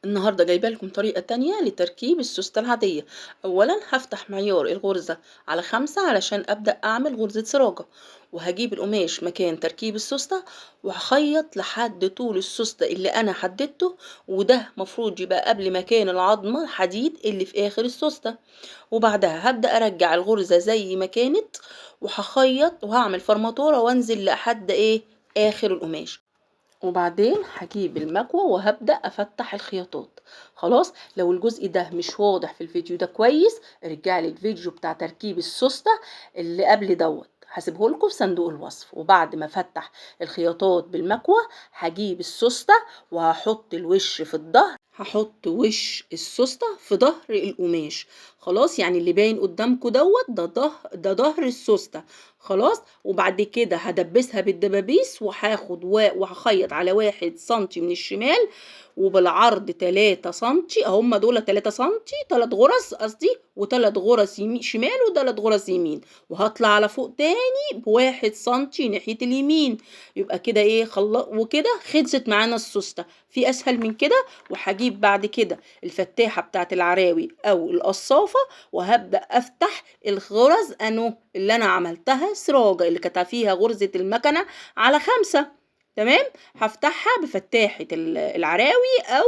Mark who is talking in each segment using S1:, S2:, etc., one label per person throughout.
S1: النهاردة جايبة لكم طريقة تانية لتركيب السوستة العادية. أولا هفتح معيار الغرزة على 5 علشان أبدأ أعمل غرزة سراجة، وهجيب القماش مكان تركيب السوستة وهخيط لحد طول السوستة اللي أنا حددته، وده مفروض يبقى قبل مكان العظمة الحديد اللي في آخر السوستة. وبعدها هبدأ أرجع الغرزة زي ما كانت، وهخيط وهعمل فرماتورة وانزل لحد آخر القماش. وبعدين هجيب المكوة وهبدأ أفتح الخياطات. خلاص، لو الجزء ده مش واضح في الفيديو ده كويس ارجع لي الفيديو بتاع تركيب السوستة اللي قبل دوت، هسيبه لكم في صندوق الوصف. وبعد ما افتح الخياطات بالمكوة هجيب السوستة وهحط الوش في الظهر، هحط وش السوستة في ظهر القماش. خلاص، يعني اللي باين قدامكم دوت ده ظهر السوستة. خلاص، وبعد كده هدبسها بالدبابيس وهاخد وهخيط على 1 سنتي من الشمال، وبالعرض 3 سنتي، هم دول 3 سنتي، 3 غرز قصدي، و3 غرز شمال و3 غرز يمين، وهطلع على فوق تاني ب1 سنتي ناحية اليمين. يبقى كده وكده خلصت معانا السوستة. في اسهل من كده؟ وهجيب بعد كده الفتاحة بتاعت العراوي او القصافة، وهبدأ افتح الغرز اللي انا عملتها سراجة اللي كانت فيها غرزة المكنة على 5. تمام، هفتحها بفتاحة العراوي او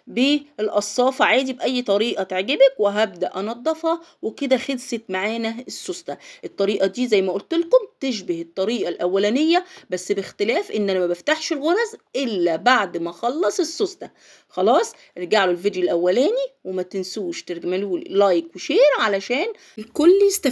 S1: بالقصافة عادي بأي طريقة تعجبك، وهبدأ انضفها. وكده خلصت معانا السوستة. الطريقة دي زي ما قلت لكم تشبه الطريقة الأولانية، بس باختلاف ان انا ما بفتحش الغرز الا بعد ما اخلص السوستة. خلاص، ارجعوا الفيديو الأولاني وما تنسوش تعملوا لايك وشير علشان الكل يستفيد.